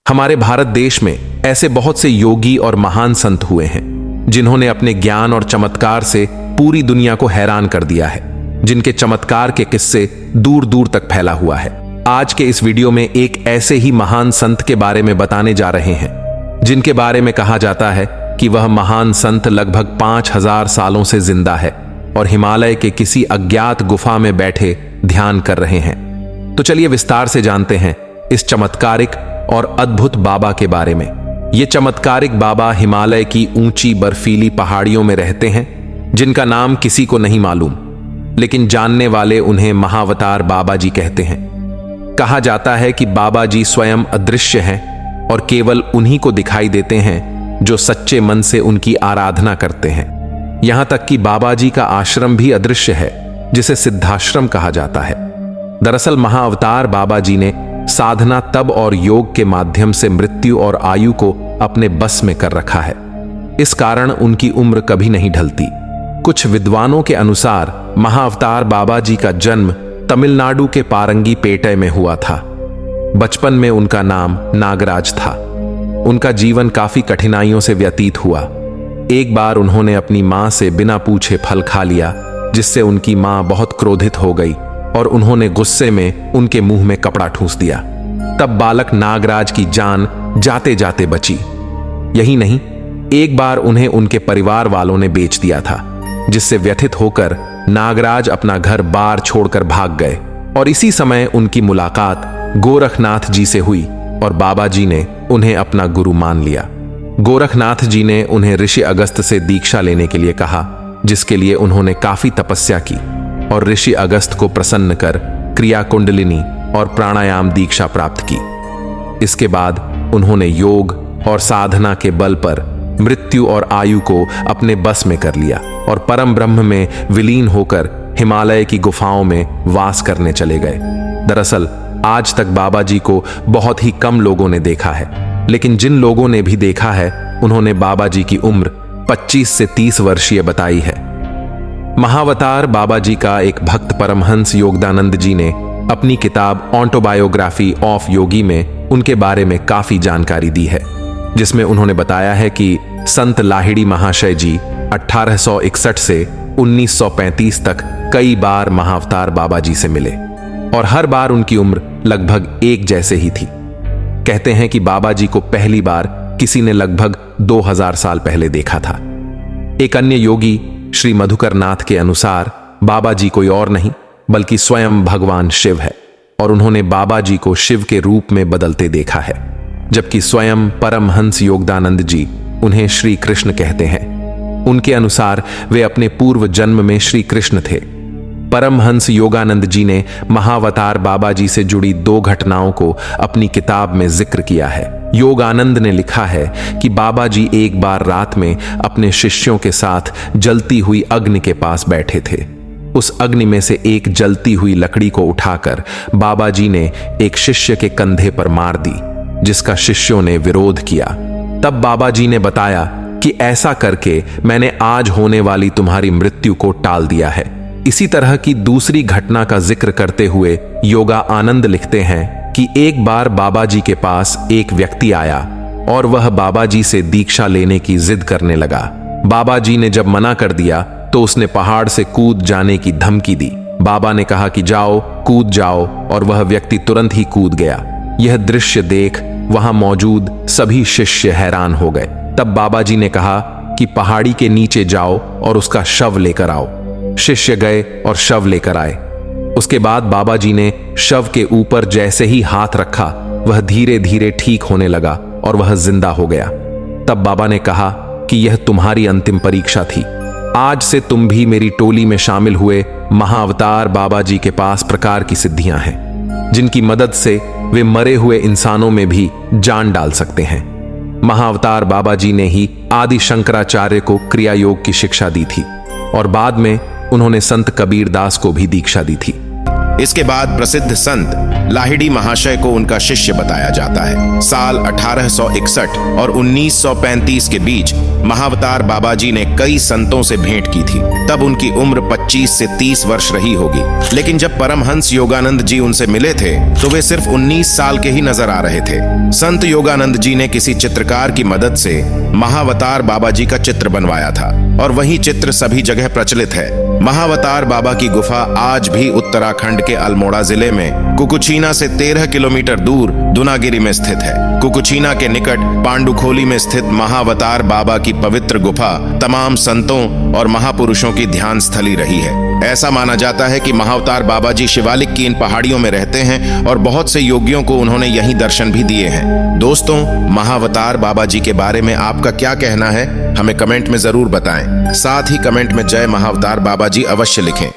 हमारे भारत देश में ऐसे बहुत से योगी और महान संत हुए हैं जिन्होंने अपने ज्ञान और चमत्कार से पूरी दुनिया को हैरान कर दिया है, जिनके चमत्कार के किस्से दूर दूर तक फैला हुआ है। आज के इस वीडियो में एक ऐसे ही महान संत के बारे में बताने जा रहे हैं जिनके बारे में कहा जाता है कि वह महान संत लगभग 5000 सालों से जिंदा है और हिमालय के किसी अज्ञात गुफा में बैठे ध्यान कर रहे हैं। तो चलिए विस्तार से जानते हैं इस चमत्कारिक और अद्भुत बाबा के बारे में। ये चमत्कारिक बाबा हिमालय की ऊंची बर्फीली पहाड़ियों में रहते हैं जिनका नाम किसी को नहीं मालूम, लेकिन जानने वाले उन्हें महावतार बाबा जी कहते हैं। कहा जाता है कि बाबा जी स्वयं अदृश्य हैं और केवल उन्हीं को दिखाई देते हैं जो सच्चे मन से उनकी आराधना करते हैं। यहां तक कि बाबा जी का आश्रम भी अदृश्य है, जिसे सिद्धाश्रम कहा जाता है। दरअसल महाअवतार बाबा जी ने साधना, तप और योग के माध्यम से मृत्यु और आयु को अपने बस में कर रखा है। इस कारण उनकी उम्र कभी नहीं ढलती। कुछ विद्वानों के अनुसार महाअवतार बाबा जी का जन्म तमिलनाडु के पारंगी पेटै में हुआ था। बचपन में उनका नाम नागराज था। उनका जीवन काफी कठिनाइयों से व्यतीत हुआ। एक बार उन्होंने अपनी मां से बिना पूछे फल खा लिया, जिससे उनकी मां बहुत क्रोधित हो गई और उन्होंने गुस्से में उनके मुंह में कपड़ा ठूंस दिया। तब बालक नागराज की जान जाते जाते बची। यही नहीं, एक बार उन्हें उनके परिवार वालों ने बेच दिया था, जिससे व्यथित होकर नागराज अपना घर बार छोड़कर भाग गए। और इसी समय उनकी मुलाकात गोरखनाथ जी से हुई और बाबा जी ने उन्हें अपना गुरु मान लिया। गोरखनाथ जी ने उन्हें ऋषि अगस्त से दीक्षा लेने के लिए कहा, जिसके लिए उन्होंने काफी तपस्या की और ऋषि अगस्त को प्रसन्न कर क्रिया कुंडलिनी और प्राणायाम दीक्षा प्राप्त की। इसके बाद उन्होंने योग और साधना के बल पर मृत्यु और आयु को अपने बस में कर लिया और परम ब्रह्म में विलीन होकर हिमालय की गुफाओं में वास करने चले गए। दरअसल आज तक बाबा जी को बहुत ही कम लोगों ने देखा है, लेकिन जिन लोगों ने भी देखा है उन्होंने बाबा जी की उम्र 25 से 30 वर्षीय बताई है। महावतार बाबा जी का एक भक्त परमहंस योगदानंद जी ने अपनी किताब ऑटोबायोग्राफी ऑफ योगी में उनके बारे में काफी जानकारी दी है, जिसमें उन्होंने बताया है कि संत लाहिड़ी महाशय जी 1861 से 1935 तक कई बार महाअवतार बाबा जी से मिले और हर बार उनकी उम्र लगभग एक जैसे ही थी। कहते हैं कि बाबा जी को पहली बार किसी ने लगभग 2000 साल पहले देखा था। एक अन्य योगी श्री मधुकर नाथ के अनुसार बाबा जी कोई और नहीं बल्कि स्वयं भगवान शिव है और उन्होंने बाबा जी को शिव के रूप में बदलते देखा है, जबकि स्वयं परमहंस योगदानंद जी उन्हें श्री कृष्ण कहते हैं। उनके अनुसार वे अपने पूर्व जन्म में श्री कृष्ण थे। परमहंस योगानंद जी ने महावतार बाबा जी से जुड़ी 2 घटनाओं को अपनी किताब में जिक्र किया है। योगानंद ने लिखा है कि बाबा जी एक बार रात में अपने शिष्यों के साथ जलती हुई अग्नि के पास बैठे थे। उस अग्नि में से एक जलती हुई लकड़ी को उठाकर बाबा जी ने एक शिष्य के कंधे पर मार दी, जिसका शिष्यों ने विरोध किया। तब बाबा जी ने बताया कि ऐसा करके मैंने आज होने वाली तुम्हारी मृत्यु को टाल दिया है। इसी तरह की दूसरी घटना का जिक्र करते हुए योगा आनंद लिखते हैं कि एक बार बाबा जी के पास एक व्यक्ति आया और वह बाबा जी से दीक्षा लेने की जिद करने लगा। बाबा जी ने जब मना कर दिया तो उसने पहाड़ से कूद जाने की धमकी दी। बाबा ने कहा कि जाओ, कूद जाओ, और वह व्यक्ति तुरंत ही कूद गया। यह दृश्य देख वहां मौजूद सभी शिष्य हैरान हो गए। तब बाबा जी ने कहा कि पहाड़ी के नीचे जाओ और उसका शव लेकर आओ। शिष्य गए और शव लेकर आए। उसके बाद बाबा जी ने शव के ऊपर जैसे ही हाथ रखा, वह धीरे धीरे ठीक होने लगा और वह जिंदा हो गया। तब बाबा ने कहा कि यह तुम्हारी अंतिम परीक्षा थी। आज से तुम भी मेरी टोली में शामिल हुए महाअवतार बाबा जी के पास प्रकार की सिद्धियां हैं, जिनकी मदद से वे मरे हुए इंसानों में भी जान डाल सकते हैं। महाअवतार बाबा जी ने ही आदि शंकराचार्य को क्रिया योग की शिक्षा दी थी और बाद में उन्होंने संत कबीर दास को भी दीक्षा दी थी। इसके बाद प्रसिद्ध संत लाहिड़ी महाशय को उनका शिष्य बताया जाता है। साल 1861 और 1935 के बीच महाअवतार बाबा जी ने कई संतों से भेंट की थी। तब उनकी उम्र 25 से 30 वर्ष रही होगी। लेकिन जब परमहंस योगानंद जी उनसे मिले थे तो वे सिर्फ 19 साल के ही नजर आ रहे थे। संत योगानंद जी ने किसी चित्रकार की मदद से महाअवतार बाबा जी का चित्र बनवाया था और वही चित्र सभी जगह प्रचलित है। महाअवतार बाबा की गुफा आज भी उत्तराखंड के अल्मोड़ा जिले में कुकुचीना से 13 किलोमीटर दूर दुनागिरी में स्थित है। कुकुचीना के निकट पांडुखोली में स्थित महाअवतार बाबा की पवित्र गुफा तमाम संतों और महापुरुषों की ध्यान स्थली रही है। ऐसा माना जाता है कि महाअवतार बाबा जी शिवालिक की इन पहाड़ियों में रहते हैं और बहुत से योगियों को उन्होंने यहीं दर्शन भी दिए हैं। दोस्तों, महाअवतार बाबा जी के बारे में आपका क्या कहना है, हमें कमेंट में जरूर बताएं। साथ ही कमेंट में जय महाअवतार बाबा जी अवश्य लिखें।